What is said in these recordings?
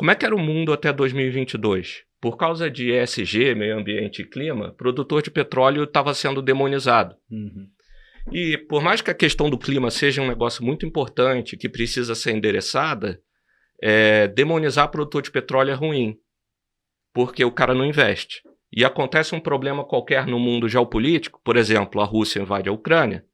Como é que era o mundo até 2022? Por causa de ESG, meio ambiente e clima, produtor de petróleo estava sendo demonizado. E por mais que a questão do clima seja um negócio muito importante, que precisa ser endereçada, demonizar produtor de petróleo é ruim, porque o cara não investe. E acontece um problema qualquer no mundo geopolítico, por exemplo, a Rússia invade a Ucrânia,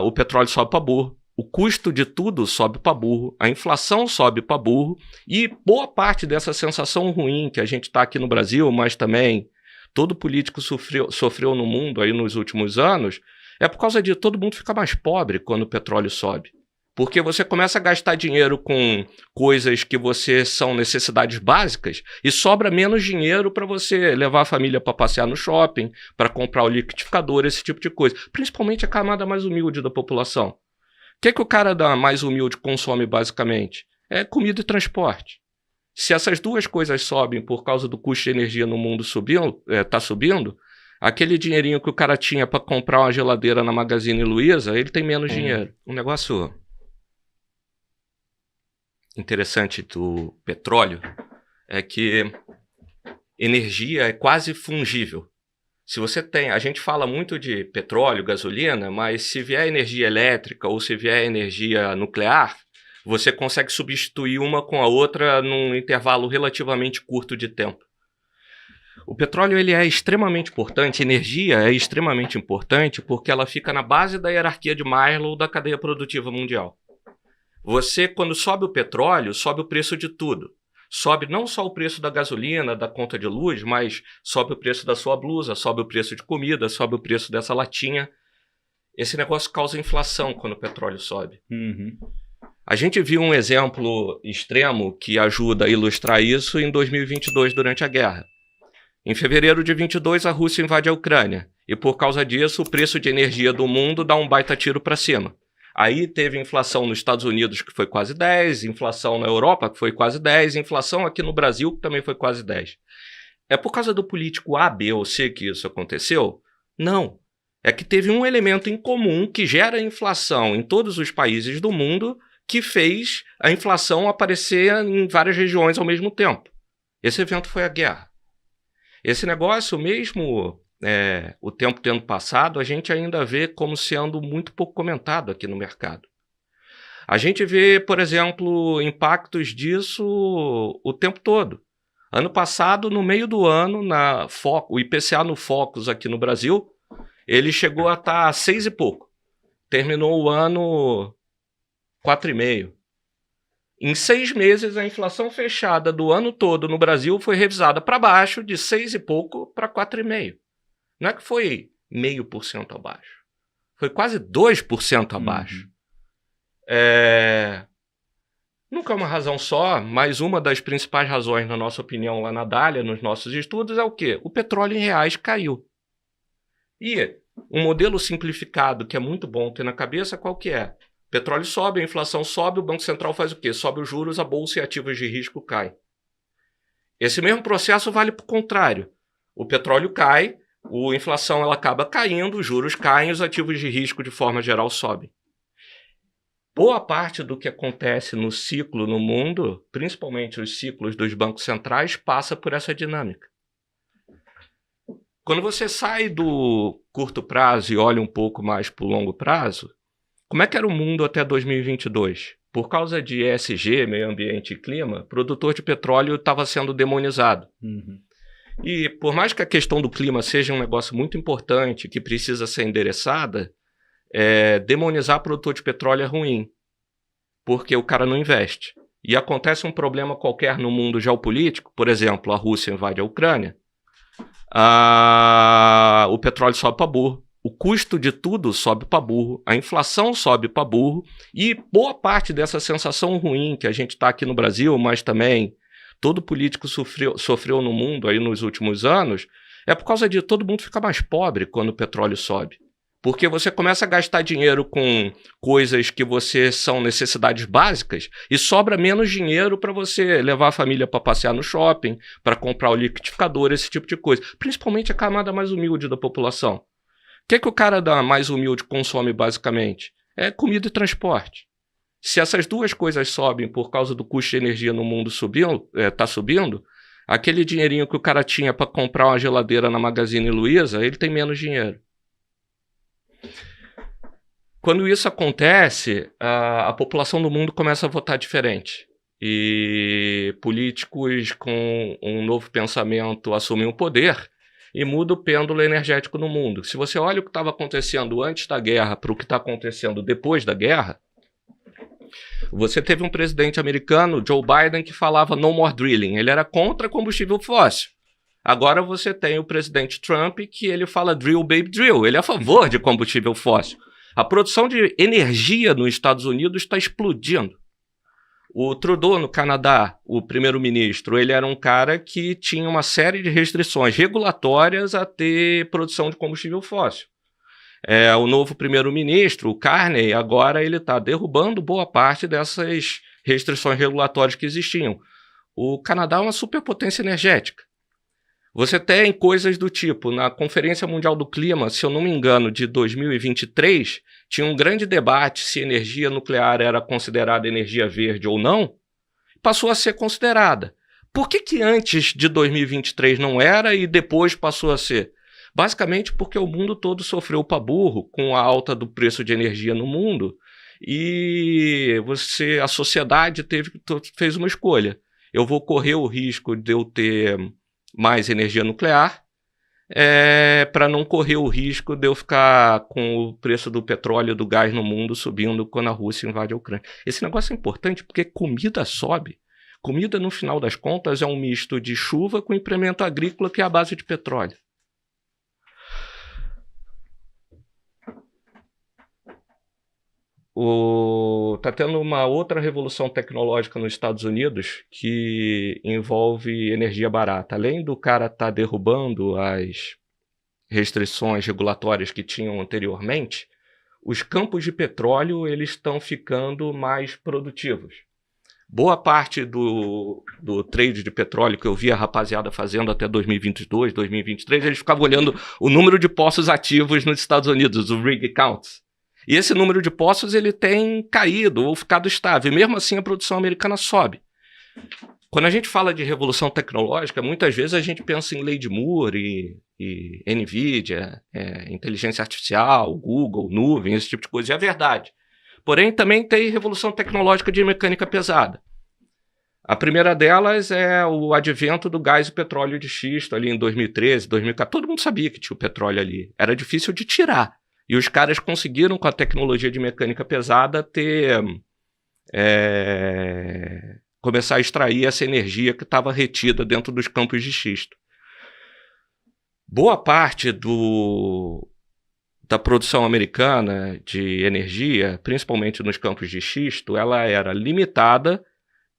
o petróleo sobe para burro, o custo de tudo sobe para burro, a inflação sobe para burro, e boa parte dessa sensação ruim que a gente está aqui no Brasil, mas também todo político sofreu no mundo aí nos últimos anos, é por causa de todo mundo ficar mais pobre quando o petróleo sobe. Porque você começa a gastar dinheiro com coisas que são necessidades básicas e sobra menos dinheiro para você levar a família para passear no shopping, para comprar o liquidificador, esse tipo de coisa. Principalmente a camada mais humilde da população. O que o cara mais humilde consome basicamente? É comida e transporte. Se essas duas coisas sobem por causa do custo de energia no mundo está subindo, aquele dinheirinho que o cara tinha para comprar uma geladeira na Magazine Luiza, ele tem menos dinheiro. Um negócio interessante do petróleo é que energia é quase fungível. Se você tem, a gente fala muito de petróleo, gasolina, mas se vier energia elétrica ou se vier energia nuclear, você consegue substituir uma com a outra num intervalo relativamente curto de tempo. O petróleo ele é extremamente importante, energia é extremamente importante porque ela fica na base da hierarquia de Maslow da cadeia produtiva mundial. Você, quando sobe o petróleo, sobe o preço de tudo. Sobe não só o preço da gasolina, da conta de luz, mas sobe o preço da sua blusa, sobe o preço de comida, sobe o preço dessa latinha. Esse negócio causa inflação quando o petróleo sobe. A gente viu um exemplo extremo que ajuda a ilustrar isso em 2022, durante a guerra. Em fevereiro de 22, a Rússia invade a Ucrânia. E por causa disso, o preço de energia do mundo dá um baita tiro para cima. Aí teve inflação nos Estados Unidos, que foi quase 10, inflação na Europa, que foi quase 10, inflação aqui no Brasil, que também foi quase 10. É por causa do político A, B ou C que isso aconteceu? Não. É que teve um elemento em comum que gera inflação em todos os países do mundo que fez a inflação aparecer em várias regiões ao mesmo tempo. Esse evento foi a guerra. Esse negócio mesmo... o tempo tendo passado, a gente ainda vê como sendo muito pouco comentado aqui no mercado. A gente vê, por exemplo, impactos disso o tempo todo. Ano passado, no meio do ano, o IPCA no Focus aqui no Brasil, ele chegou a estar 6 e pouco. Terminou o ano 4,5. Em 6 meses, a inflação fechada do ano todo no Brasil foi revisada para baixo, de 6 e pouco para 4,5. Não é que foi 0,5% abaixo. Foi quase 2% abaixo. Nunca é uma razão só, mas uma das principais razões, na nossa opinião, lá na Dália, nos nossos estudos, é o quê? O petróleo em reais caiu. E um modelo simplificado que é muito bom ter na cabeça, qual que é? O petróleo sobe, a inflação sobe, o Banco Central faz o quê? Sobe os juros, a bolsa e ativos de risco cai. Esse mesmo processo vale para o contrário. O petróleo cai, a inflação ela acaba caindo, os juros caem, os ativos de risco de forma geral sobem. Boa parte do que acontece no ciclo no mundo, principalmente os ciclos dos bancos centrais, passa por essa dinâmica. Quando você sai do curto prazo e olha um pouco mais para o longo prazo, como é que era o mundo até 2022? Por causa de ESG, meio ambiente e clima, produtor de petróleo estava sendo demonizado. E por mais que a questão do clima seja um negócio muito importante, que precisa ser endereçada, demonizar produtor de petróleo é ruim, porque o cara não investe. E acontece um problema qualquer no mundo geopolítico, por exemplo, a Rússia invade a Ucrânia, o petróleo sobe para burro, o custo de tudo sobe para burro, a inflação sobe para burro, e boa parte dessa sensação ruim que a gente está aqui no Brasil, mas também todo político sofreu no mundo aí nos últimos anos, é por causa de todo mundo ficar mais pobre quando o petróleo sobe. Porque você começa a gastar dinheiro com coisas que são necessidades básicas e sobra menos dinheiro para você levar a família para passear no shopping, para comprar o liquidificador, esse tipo de coisa. Principalmente a camada mais humilde da população. O que o cara mais humilde consome basicamente? É comida e transporte. Se essas duas coisas sobem por causa do custo de energia no mundo está subindo, aquele dinheirinho que o cara tinha para comprar uma geladeira na Magazine Luiza, ele tem menos dinheiro. Quando isso acontece, a população do mundo começa a votar diferente. E políticos com um novo pensamento assumem o poder e muda o pêndulo energético no mundo. Se você olha o que estava acontecendo antes da guerra para o que está acontecendo depois da guerra, você teve um presidente americano, Joe Biden, que falava no more drilling. Ele era contra combustível fóssil. Agora você tem o presidente Trump, que ele fala drill, baby, drill. Ele é a favor de combustível fóssil. A produção de energia nos Estados Unidos está explodindo. O Trudeau, no Canadá, o primeiro-ministro, ele era um cara que tinha uma série de restrições regulatórias a ter produção de combustível fóssil. O novo primeiro-ministro, o Carney, agora ele está derrubando boa parte dessas restrições regulatórias que existiam. O Canadá é uma superpotência energética. Você tem coisas do tipo, na Conferência Mundial do Clima, se eu não me engano, de 2023, tinha um grande debate se energia nuclear era considerada energia verde ou não, passou a ser considerada. Por que antes de 2023 não era e depois passou a ser? Basicamente porque o mundo todo sofreu para burro com a alta do preço de energia no mundo e a sociedade fez uma escolha. Eu vou correr o risco de eu ter mais energia nuclear para não correr o risco de eu ficar com o preço do petróleo e do gás no mundo subindo quando a Rússia invade a Ucrânia. Esse negócio é importante porque comida sobe. Comida, no final das contas, é um misto de chuva com implemento agrícola que é a base de petróleo. Está tendo uma outra revolução tecnológica nos Estados Unidos que envolve energia barata. Além do cara estar derrubando as restrições regulatórias que tinham anteriormente, os campos de petróleo eles estão ficando mais produtivos. Boa parte do trade de petróleo que eu vi a rapaziada fazendo até 2022, 2023, eles ficavam olhando o número de poços ativos nos Estados Unidos, o rig counts. E esse número de poços ele tem caído ou ficado estável. E mesmo assim a produção americana sobe. Quando a gente fala de revolução tecnológica, muitas vezes a gente pensa em lei de Moore e NVIDIA, inteligência artificial, Google, nuvem, esse tipo de coisa. E é verdade. Porém, também tem revolução tecnológica de mecânica pesada. A primeira delas é o advento do gás e petróleo de xisto ali em 2013, 2014. Todo mundo sabia que tinha o petróleo ali. Era difícil de tirar. E os caras conseguiram, com a tecnologia de mecânica pesada, começar a extrair essa energia que estava retida dentro dos campos de xisto. Boa parte da produção americana de energia, principalmente nos campos de xisto, ela era limitada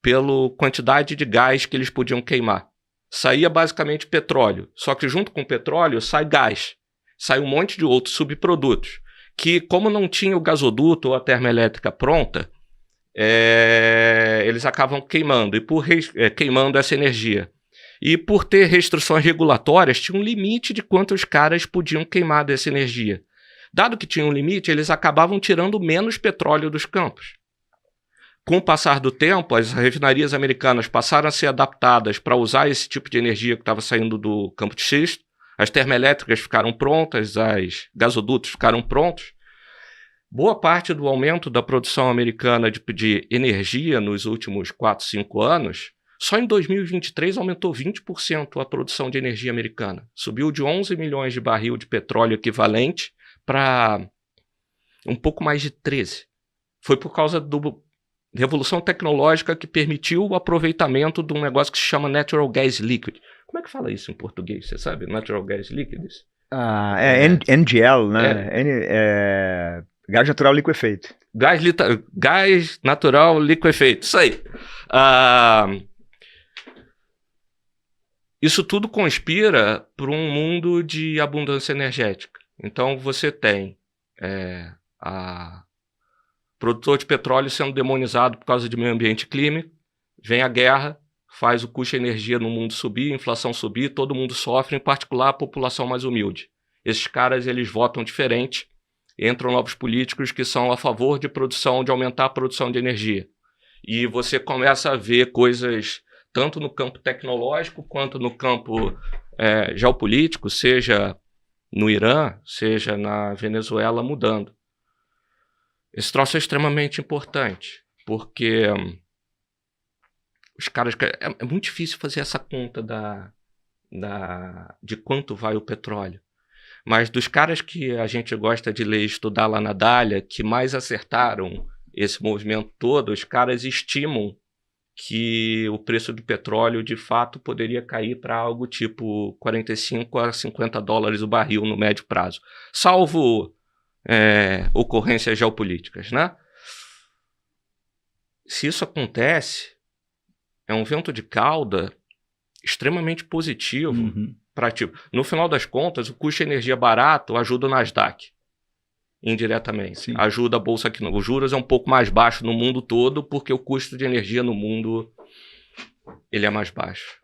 pela quantidade de gás que eles podiam queimar. Saía basicamente petróleo, só que junto com o petróleo sai gás. Sai um monte de outros subprodutos, que como não tinha o gasoduto ou a termoelétrica pronta, eles acabam queimando, queimando essa energia. E por ter restrições regulatórias, tinha um limite de quanto os caras podiam queimar dessa energia. Dado que tinha um limite, eles acabavam tirando menos petróleo dos campos. Com o passar do tempo, as refinarias americanas passaram a ser adaptadas para usar esse tipo de energia que estava saindo do campo de xisto. As termoelétricas ficaram prontas, os gasodutos ficaram prontos. Boa parte do aumento da produção americana de energia nos últimos 4, 5 anos, só em 2023 aumentou 20% a produção de energia americana. Subiu de 11 milhões de barril de petróleo equivalente para um pouco mais de 13. Foi por causa da revolução tecnológica que permitiu o aproveitamento de um negócio que se chama Natural Gas Liquid. Como é que fala isso em português? Você sabe? Natural Gas Liquid? NGL, né? Gás natural liquefeito. Gás natural liquefeito. Isso aí. Isso tudo conspira para um mundo de abundância energética. Então você tem produtor de petróleo sendo demonizado por causa de meio ambiente e clima, vem a guerra, faz o custo de energia no mundo subir, a inflação subir, todo mundo sofre, em particular a população mais humilde. Esses caras, eles votam diferente, entram novos políticos que são a favor de produção, de aumentar a produção de energia. E você começa a ver coisas tanto no campo tecnológico quanto no campo geopolítico, seja no Irã, seja na Venezuela, mudando. Esse troço é extremamente importante, porque os caras... É muito difícil fazer essa conta de quanto vai o petróleo. Mas dos caras que a gente gosta de ler e estudar lá na Dália, que mais acertaram esse movimento todo, os caras estimam que o preço do petróleo, de fato, poderia cair para algo tipo 45 a 50 dólares o barril no médio prazo, salvo ocorrências geopolíticas, né? Se isso acontece, é um vento de cauda extremamente positivo para, tipo, no final das contas, o custo de energia barato ajuda o Nasdaq indiretamente. Sim. Ajuda a bolsa aqui. Os juros é um pouco mais baixo no mundo todo porque o custo de energia no mundo ele é mais baixo.